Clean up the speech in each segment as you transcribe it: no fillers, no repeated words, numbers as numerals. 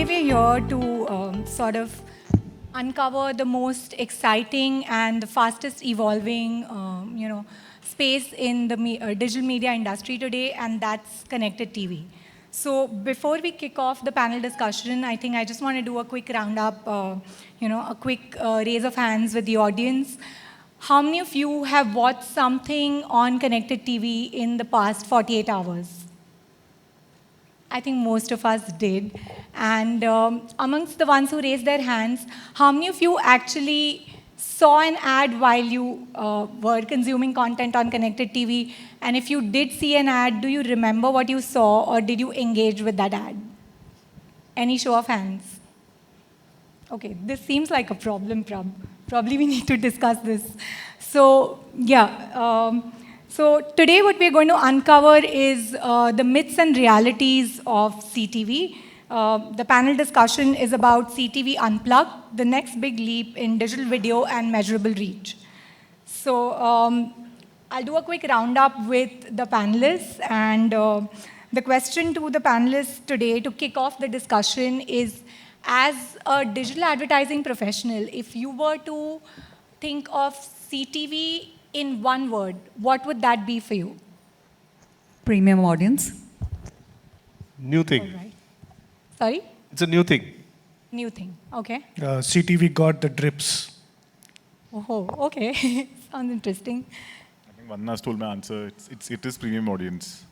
Today we're here to sort of uncover the most exciting and the fastest evolving, space in the digital media industry today, and that's connected TV. So before we kick off the panel discussion, I think I just want to do a quick roundup, a quick raise of hands with the audience. How many of you have watched something on connected TV in the past 48 hours? I think most of us did. And amongst the ones who raised their hands, how many of you actually saw an ad while you were consuming content on connected TV? And if you did see an ad, do you remember what you saw, or did you engage with that ad? Any show of hands? Okay, this seems like a problem, Probably we need to discuss this. So, yeah. So today what we're going to uncover is the myths and realities of CTV. The panel discussion is about CTV Unplugged, the next big leap in digital video and measurable reach. So I'll do a quick roundup with the panelists. And the question to the panelists today to kick off the discussion is, as a digital advertising professional, if you were to think of CTV in one word, what would that be for you? Premium audience. New thing. All right. Sorry? It's a new thing. New thing. Okay. CTV got the drips. Oh, okay. Sounds interesting. I think Vanna stole my answer. It is premium audience.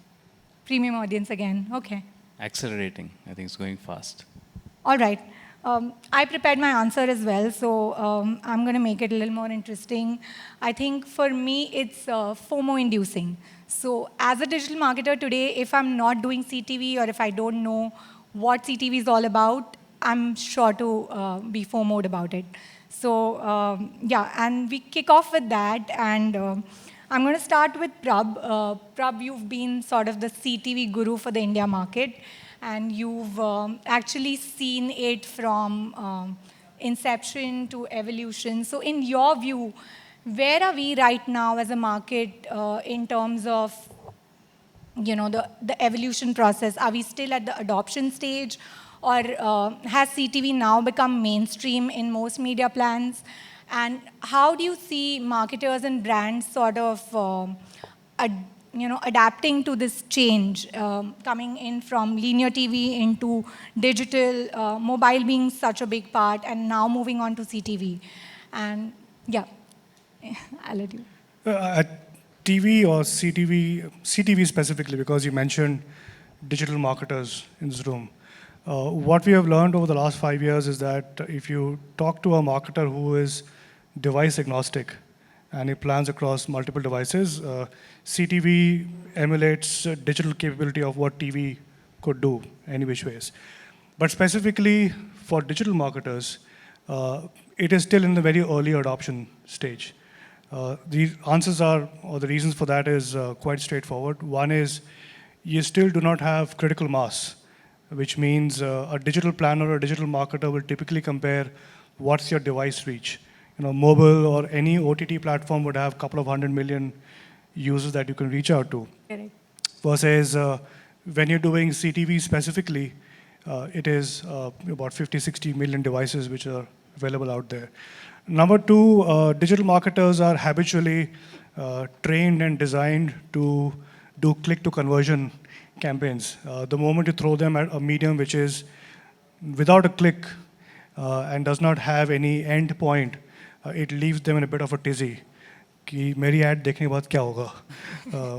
Premium audience again. Okay. Accelerating. I think it's going fast. All right. I prepared my answer as well, so I'm going to make it a little more interesting. I think for me, it's FOMO-inducing. So as a digital marketer today, if I'm not doing CTV or if I don't know what CTV is all about, I'm sure to be FOMO'd about it. So yeah, and we kick off with that, and I'm going to start with Prab. Prab, you've been sort of the CTV guru for the India market, and you've actually seen it from inception to evolution. So in your view, where are we right now as a market in terms of the evolution process? Are we still at the adoption stage, or has CTV now become mainstream in most media plans? And how do you see marketers and brands sort of adapting to this change, coming in from linear TV into digital, mobile being such a big part, and now moving on to CTV? And yeah, I'll let you. TV or CTV specifically, because you mentioned digital marketers in this room. What we have learned over the last 5 years is that if you talk to a marketer who is device agnostic and he plans across multiple devices, CTV emulates digital capability of what TV could do any which ways. But specifically for digital marketers, it is still in the very early adoption stage. The answers are, or the reasons for that is quite straightforward. One is you still do not have critical mass, which means a digital planner or a digital marketer will typically compare what's your device reach. Mobile or any OTT platform would have a couple of 100 million users that you can reach out to. Correct. Versus when you're doing CTV specifically, it is about 50, 60 million devices which are available out there. Number two, digital marketers are habitually trained and designed to do click-to-conversion campaigns. The moment you throw them at a medium which is without a click and does not have any end point, it leaves them in a bit of a tizzy. कि मेरी ad देखने के बाद क्या होगा?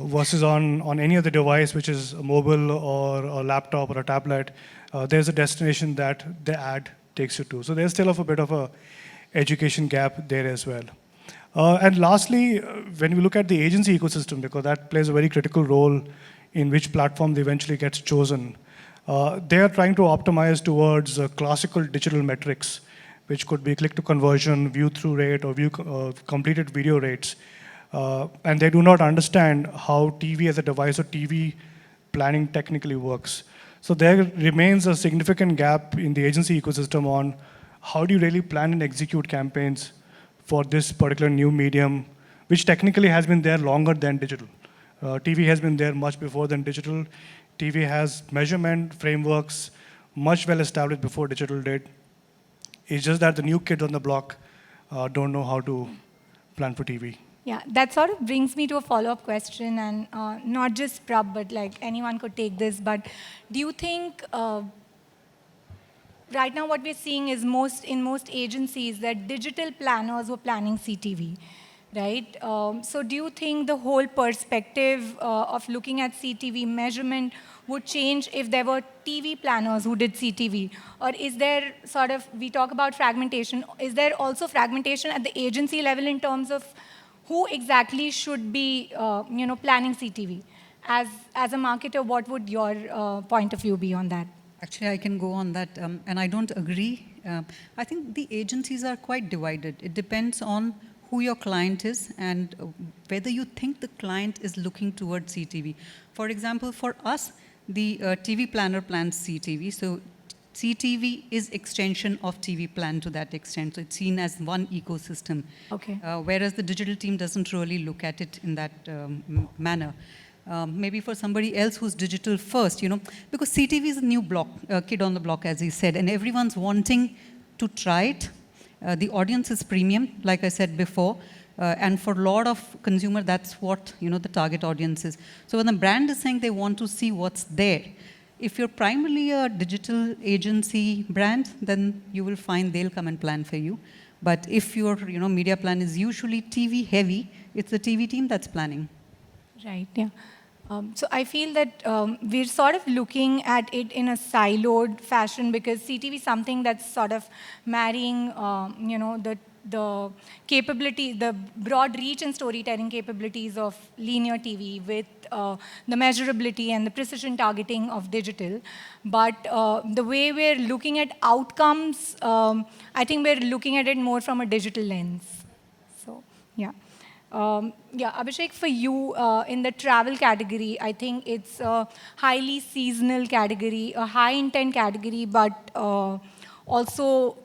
Versus on any other device which is a mobile or a laptop or a tablet, there's a destination that the ad takes you to. So there's still a bit of a education gap there as well. And lastly, when we look at the agency ecosystem, because that plays a very critical role in which platform eventually gets chosen, they are trying to optimize towards classical digital metrics, which could be click-to-conversion, view-through rate, or completed video rates. And they do not understand how TV as a device or TV planning technically works. So there remains a significant gap in the agency ecosystem on how do you really plan and execute campaigns for this particular new medium, which technically has been there longer than digital. TV has been there much before than digital. TV has measurement frameworks much well established before digital did. It's just that the new kids on the block don't know how to plan for TV. Yeah, that sort of brings me to a follow-up question, and not just Prab, but like anyone could take this. But do you think right now what we're seeing is in most agencies that digital planners were planning CTV, right? So do you think the whole perspective of looking at CTV measurement would change if there were TV planners who did CTV? Or is there sort of, we talk about fragmentation, is there also fragmentation at the agency level in terms of who exactly should be planning CTV? As a marketer, what would your point of view be on that? Actually, I can go on that, and I don't agree. I think the agencies are quite divided. It depends on who your client is and whether you think the client is looking towards CTV. For example, for us, the TV planner plans CTV, so CTV is extension of TV plan to that extent, so it's seen as one ecosystem. Okay. Whereas the digital team doesn't really look at it in that manner. Maybe for somebody else who's digital first, because CTV is a new block, kid on the block, as he said, and everyone's wanting to try it. The audience is premium, like I said before, and for a lot of consumer, that's what the target audience is. So when the brand is saying they want to see what's there, if you're primarily a digital agency brand, then you will find they'll come and plan for you. But if your media plan is usually TV heavy, it's the TV team that's planning. Right, yeah. So I feel that we're sort of looking at it in a siloed fashion because CTV is something that's sort of marrying, the capability, the broad reach and storytelling capabilities of linear TV with the measurability and the precision targeting of digital. But the way we're looking at outcomes, I think we're looking at it more from a digital lens. So, yeah. Abhishek, for you, in the travel category, I think it's a highly seasonal category, a high-intent category, but also,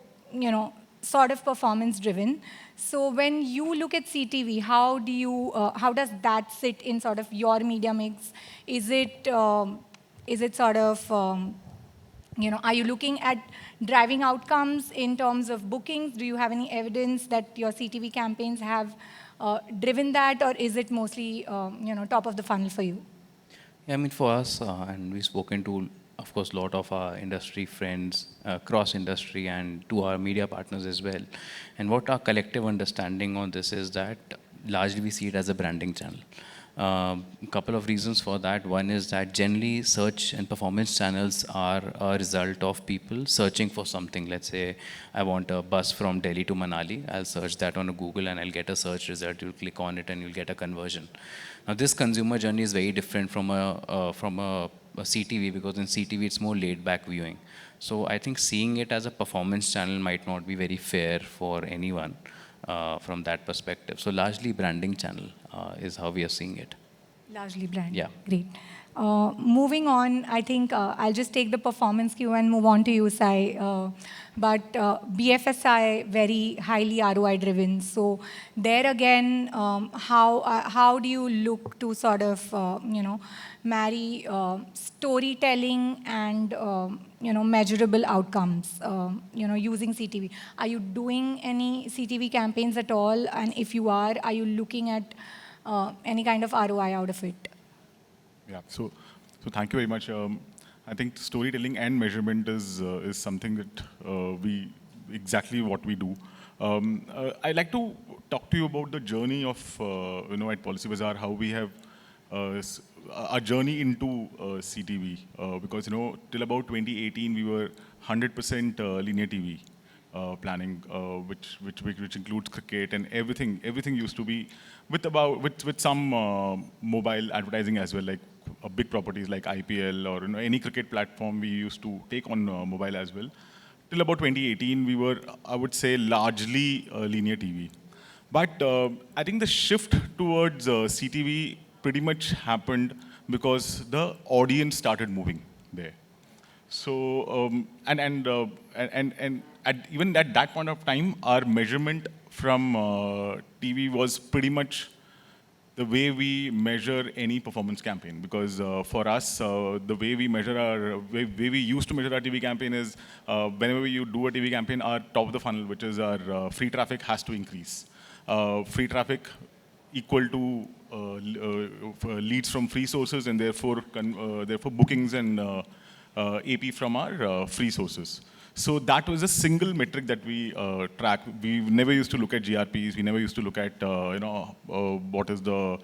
sort of performance-driven. So when you look at CTV, how does that sit in sort of your media mix? Is it sort of, are you looking at driving outcomes in terms of bookings? Do you have any evidence that your CTV campaigns have driven that, or is it mostly, top of the funnel for you? Yeah, I mean, for us, and we've spoken to, of course, a lot of our industry friends, cross-industry, and to our media partners as well. And what our collective understanding on this is that largely we see it as a branding channel. A couple of reasons for that. One is that generally search and performance channels are a result of people searching for something. Let's say I want a bus from Delhi to Manali. I'll search that on a Google and I'll get a search result. You'll click on it and you'll get a conversion. Now this consumer journey is very different from a CTV, because in CTV it's more laid back viewing. So I think seeing it as a performance channel might not be very fair for anyone. From that perspective. So largely branding channel is how we are seeing it. Largely brand. Yeah. Great. Moving on, I think I'll just take the performance cue and move on to you, Sai. But BFSI, very highly ROI driven. So there again, how do you look to sort of, marry storytelling and, measurable outcomes, using CTV? Are you doing any CTV campaigns at all? And if you are you looking at any kind of ROI out of it? Yeah, so thank you very much. I think storytelling and measurement is something that exactly what we do. I'd like to talk to you about the journey of, at Policy Bazaar, how we have our journey into CTV. Because, till about 2018, we were 100% linear TV planning, which includes cricket and everything. Everything used to be with some mobile advertising as well, like big properties like IPL or any cricket platform we used to take on mobile as well. Till about 2018, we were, I would say, largely linear TV. But I think the shift towards CTV pretty much happened because the audience started moving there. So even at that point of time, our measurement from TV was pretty much the way we measure any performance campaign. Because for us, the way we measure way we used to measure our TV campaign is whenever you do a TV campaign, our top of the funnel, which is our free traffic, has to increase. Free traffic equal to leads from free sources, and therefore bookings and AP from our free sources. So that was a single metric that we track. We never used to look at GRPs. We never used to look at what is the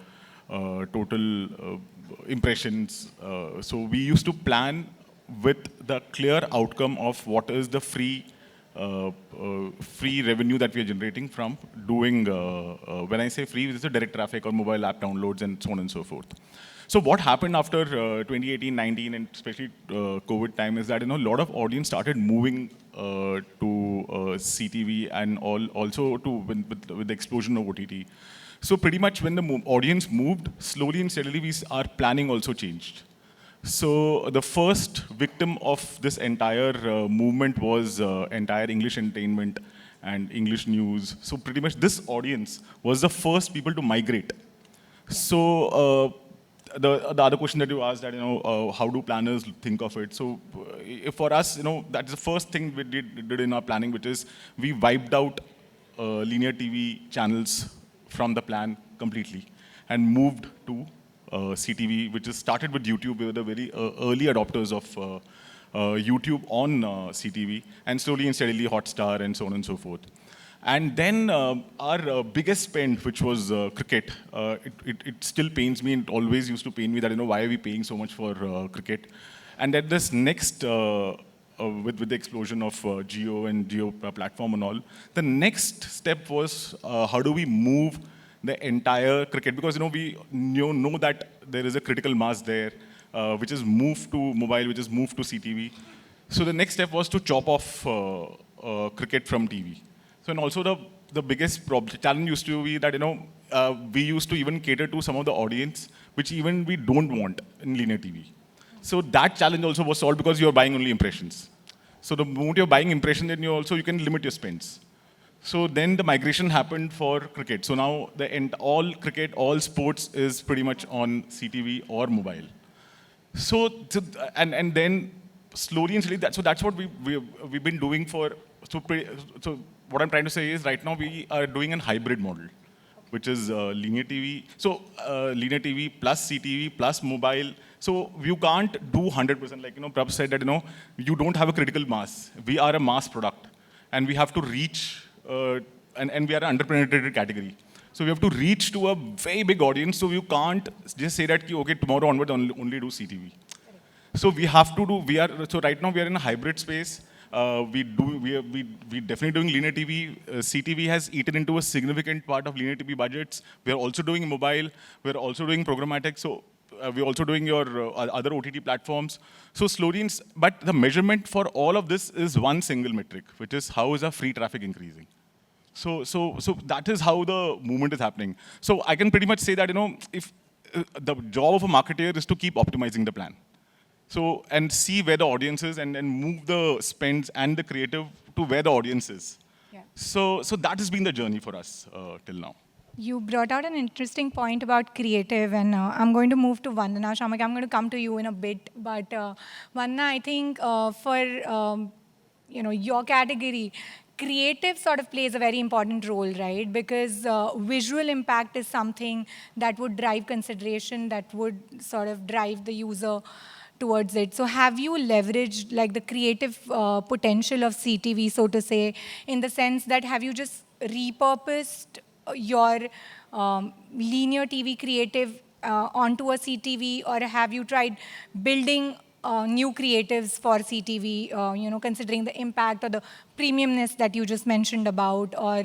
total impressions. So we used to plan with the clear outcome of what is the free revenue that we are generating from doing. When I say free, it's a direct traffic or mobile app downloads and so on and so forth. So what happened after 2018, 19, and especially COVID time is that a lot of audience started moving to CTV and also to with the explosion of OTT. So pretty much when the audience moved, slowly and steadily our planning also changed. So the first victim of this entire movement was entire English entertainment and English news. So pretty much this audience was the first people to migrate. So the other question that you asked, that how do planners think of it? So for us, that's the first thing we did in our planning, which is we wiped out linear TV channels from the plan completely and moved to CTV, which is started with YouTube. We were the very early adopters of YouTube on CTV, and slowly and steadily Hotstar and so on and so forth. And then our biggest spend, which was cricket, it still pains me, and it always used to pain me that, why are we paying so much for cricket? And at this next, with the explosion of Geo and Geo platform and all, the next step was how do we move the entire cricket? Because we know that there is a critical mass there, which is moved to mobile, which is moved to CTV. So the next step was to chop off cricket from TV. So, and also the biggest challenge used to be that, we used to even cater to some of the audience, which even we don't want in linear TV. So that challenge also was solved because you're buying only impressions. So the moment you're buying impressions, then you can limit your spends. So then the migration happened for cricket. So now all cricket, all sports is pretty much on CTV or mobile. So and then slowly and slowly, that's what we've been doing for. So what I'm trying to say is right now we are doing a hybrid model, which is linear TV. So linear TV plus CTV plus mobile. So you can't do 100%. Like Prabh said that you don't have a critical mass. We are a mass product, and we have to reach. And we are an underpenetrated category. So we have to reach to a very big audience. So you can't just say that, okay, tomorrow onward only do CTV. So we have to do, so right now we are in a hybrid space. We definitely doing linear TV. CTV has eaten into a significant part of linear TV budgets. We are also doing mobile. We are also doing programmatic. So we're also doing your other OTT platforms. So slowly, but the measurement for all of this is one single metric, which is how is our free traffic increasing. So that is how the movement is happening. So I can pretty much say that, if the job of a marketer is to keep optimizing the plan. So, and see where the audience is and move the spends and the creative to where the audience is. Yeah. So that has been the journey for us till now. You brought out an interesting point about creative, and I'm going to move to Vandana. Shamak, I'm going to come to you in a bit. But Vandana, I think for your category, creative sort of plays a very important role, right? Because visual impact is something that would drive consideration, that would sort of drive the user towards it. So have you leveraged like the creative potential of CTV, so to say, in the sense that have you just repurposed your linear TV creative onto a CTV, or have you tried building new creatives for CTV, considering the impact or the premiumness that you just mentioned about, or,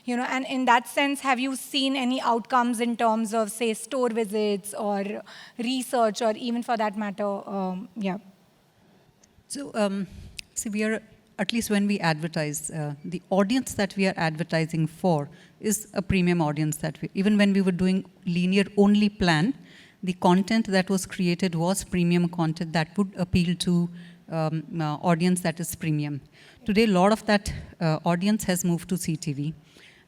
and in that sense, have you seen any outcomes in terms of, say, store visits or research, or even for that matter, yeah. So, see, we are, at least when we advertise, the audience that we are advertising for is a premium audience that even when we were doing linear only plan, the content that was created was premium content that would appeal to audience that is premium. Today, a lot of that audience has moved to CTV.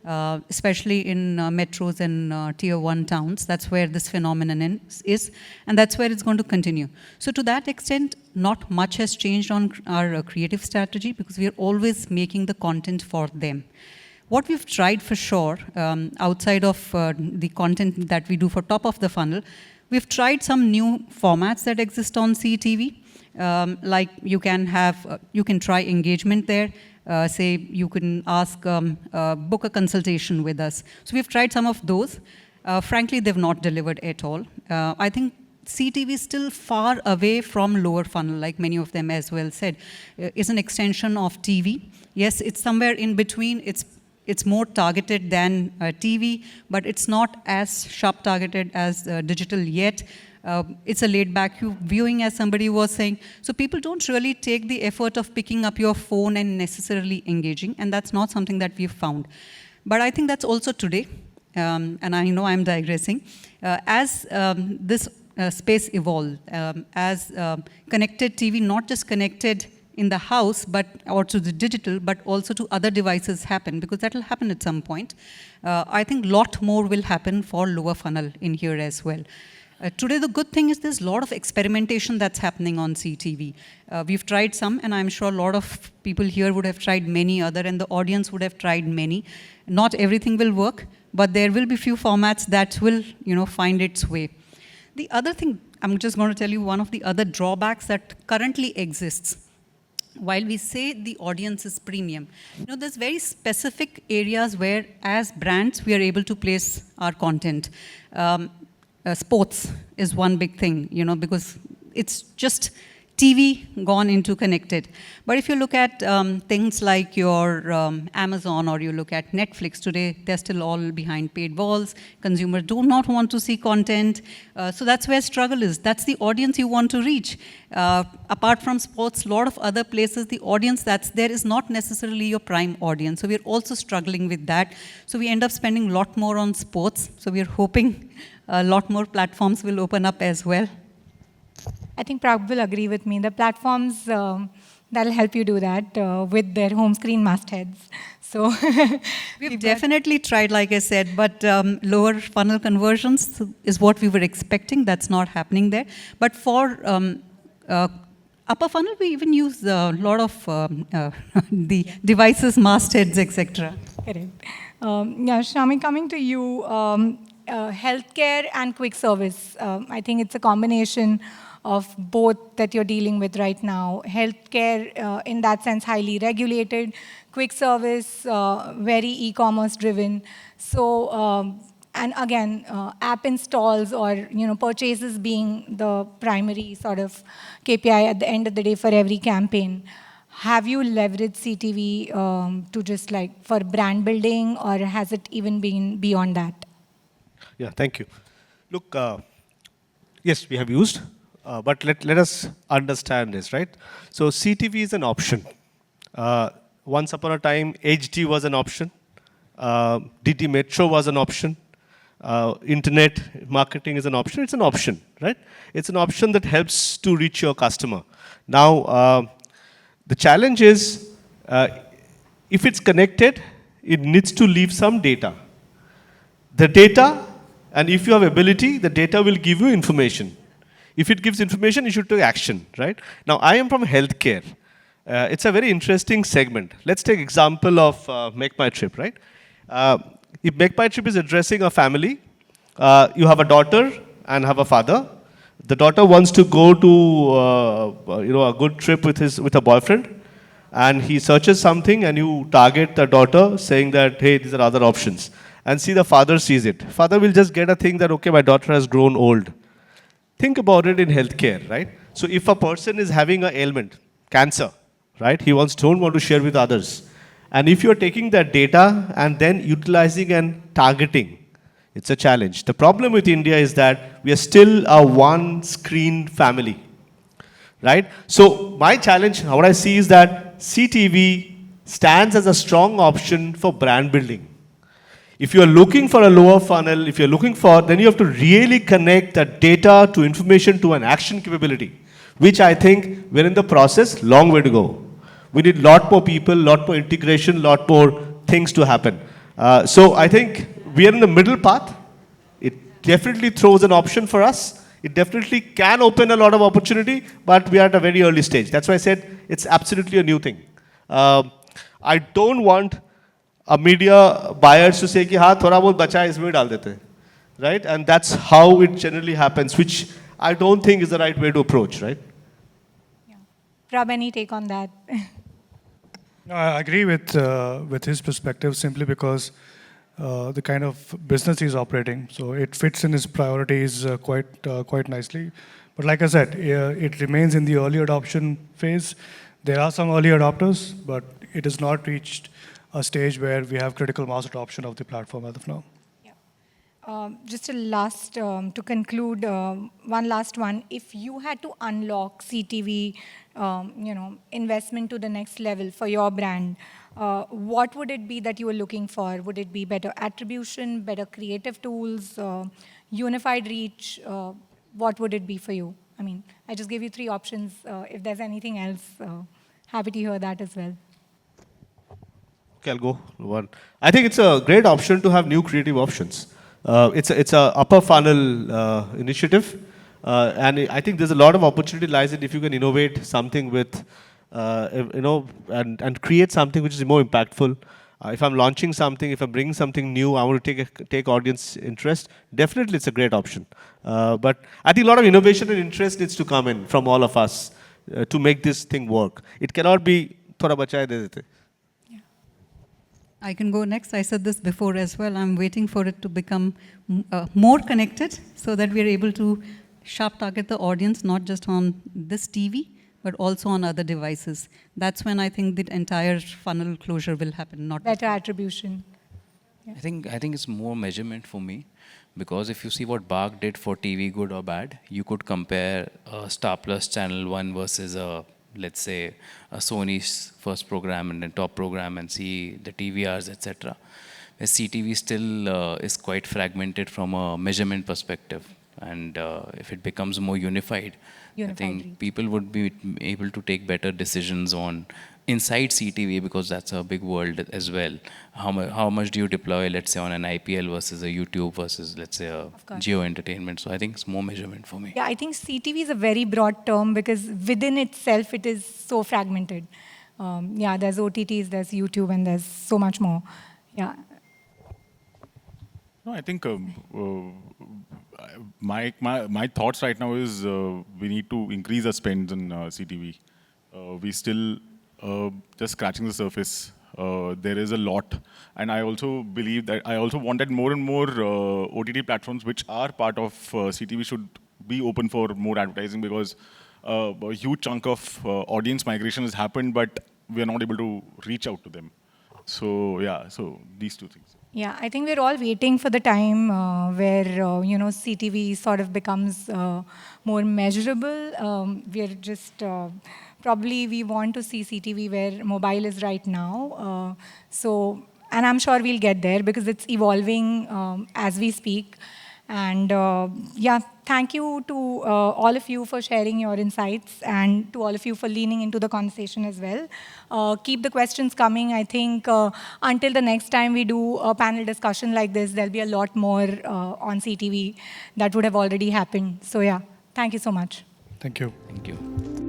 especially in metros and tier 1 towns. That's where this phenomenon is, and that's where it's going to continue. So to that extent, not much has changed on our creative strategy because we are always making the content for them. What we've tried for sure, outside of the content that we do for top of the funnel, we've tried some new formats that exist on CTV. Like you can try engagement there. Say you can ask, book a consultation with us. So we've tried some of those. Frankly, they've not delivered at all. I think CTV is still far away from lower funnel, like many of them as well said. It's an extension of TV. Yes, it's somewhere in between. It's more targeted than TV, but it's not as sharp targeted as digital yet. It's a laid-back viewing, as somebody was saying. So people don't really take the effort of picking up your phone and necessarily engaging, and that's not something that we've found. But I think that's also today, and I know I'm digressing. As this space evolved, as connected TV, not just connected in the house, or to the digital, but also to other devices happen, because that will happen at some point. I think a lot more will happen for lower funnel in here as well. Today, the good thing is there's a lot of experimentation that's happening on CTV. We've tried some, and I'm sure a lot of people here would have tried many other, and the audience would have tried many. Not everything will work, but there will be few formats that will, find its way. The other thing, I'm just going to tell you one of the other drawbacks that currently exists. While we say the audience is premium, there's very specific areas where, as brands, we are able to place our content. Sports is one big thing, because it's just TV gone into connected. But if you look at things like your Amazon, or you look at Netflix today, they're still all behind paid walls. Consumers do not want to see content. So that's where struggle is. That's the audience you want to reach. Apart from sports, a lot of other places, the audience that's there is not necessarily your prime audience. So we're also struggling with that. So we end up spending a lot more on sports. So we're hoping a lot more platforms will open up as well. I think Prabhu will agree with me. The platforms that'll help you do that with their home screen mastheads. So we've definitely tried, like I said, but lower funnel conversions is what we were expecting. That's not happening there. But for upper funnel, we even use a lot of the devices, mastheads, etc. Correct. Shami, coming to you, healthcare and quick service. I think it's a combination of both that you're dealing with right now. Healthcare, in that sense, highly regulated. Quick service, very e-commerce driven. So, and again, app installs or purchases being the primary sort of KPI at the end of the day for every campaign. Have you leveraged CTV to just for brand building, or has it even been beyond that? Yeah, thank you. Look, yes, we have used. But let us understand this, right? So CTV is an option. Once upon a time, HD was an option. DT Metro was an option. Internet marketing is an option. It's an option, right? It's an option that helps to reach your customer. Now, the challenge is, if it's connected, it needs to leave some data. The data, and if you have ability, the data will give you information. If it gives information, you should take action, right? Now, I am from healthcare. It's a very interesting segment. Let's take example of Make My Trip, right? If Make My Trip is addressing a family, you have a daughter and have a father. The daughter wants to go to a good trip with a boyfriend, and he searches something, and you target the daughter saying that, hey, these are other options. And see, the father sees it. Father will just get a thing that, okay, my daughter has grown old. Think about it in healthcare, right? So if a person is having an ailment, cancer, right? He don't want to share with others. And if you're taking that data and then utilizing and targeting, it's a challenge. The problem with India is that we are still a one-screen family, right? So my challenge, what I see is that CTV stands as a strong option for brand building. If you're looking for a lower funnel, then you have to really connect the data to information to an action capability, which I think we're in the process, long way to go. We need a lot more people, lot more integration, lot more things to happen. So I think we are in the middle path. It definitely throws an option for us. It definitely can open a lot of opportunity, but we are at a very early stage. That's why I said it's absolutely a new thing. I don't want a media buyers to say कि हाँ थोड़ा बहुत बचा है इसमें भी डाल देते हैं, right? And that's how it generally happens, which I don't think is the right way to approach, right? Prab, any take on that? No, I agree with his perspective simply because the kind of business he's operating, so it fits in his priorities quite nicely. But like I said, it remains in the early adoption phase. There are some early adopters, but it has not reached a stage where we have critical mass adoption of the platform as of now. Just a last, to conclude, one last one. If you had to unlock CTV, investment to the next level for your brand, what would it be that you were looking for? Would it be better attribution, better creative tools, unified reach? What would it be for you? I mean, I just gave you 3 options. If there's anything else, happy to hear that as well. Okay, I'll go one. I think it's a great option to have new creative options. It's a upper funnel initiative, and I think there's a lot of opportunity lies in if you can innovate something with, and create something which is more impactful. If I'm launching something, if I'm bringing something new, I want to take audience interest. Definitely, it's a great option. But I think a lot of innovation and interest needs to come in from all of us to make this thing work. It cannot be thoda bacha hai de dete. I can go next. I said this before as well. I'm waiting for it to become more connected so that we're able to sharp target the audience, not just on this TV, but also on other devices. That's when I think the entire funnel closure will happen. Not Better attribution. I think it's more measurement for me, because if you see what Bach did for TV, good or bad, you could compare Star Plus Channel 1 versus let's say a Sony's first program and then top program and see the TVRs, etc. CTV still is quite fragmented from a measurement perspective, and if it becomes more unified, I think reach. people would be able to take better decisions on inside CTV, because that's a big world as well. How much do you deploy, let's say, on an IPL versus a YouTube versus, let's say, a Geo Entertainment? So I think it's more measurement for me. Yeah, I think CTV is a very broad term because within itself it is so fragmented. There's OTTs, there's YouTube, and there's so much more. Yeah. No, I think my thoughts right now is we need to increase our spends in CTV. We still just scratching the surface. There is a lot, and I also believe that I also wanted more and more OTT platforms which are part of CTV should be open for more advertising, because a huge chunk of audience migration has happened, but we are not able to reach out to them. So yeah, so these 2 things. Yeah, I think we're all waiting for the time where CTV sort of becomes more measurable. We're just probably we want to see CTV where mobile is right now. And I'm sure we'll get there because it's evolving as we speak. And thank you to all of you for sharing your insights, and to all of you for leaning into the conversation as well. Keep the questions coming. I think until the next time we do a panel discussion like this, there'll be a lot more on CTV that would have already happened. So yeah, thank you so much. Thank you. Thank you.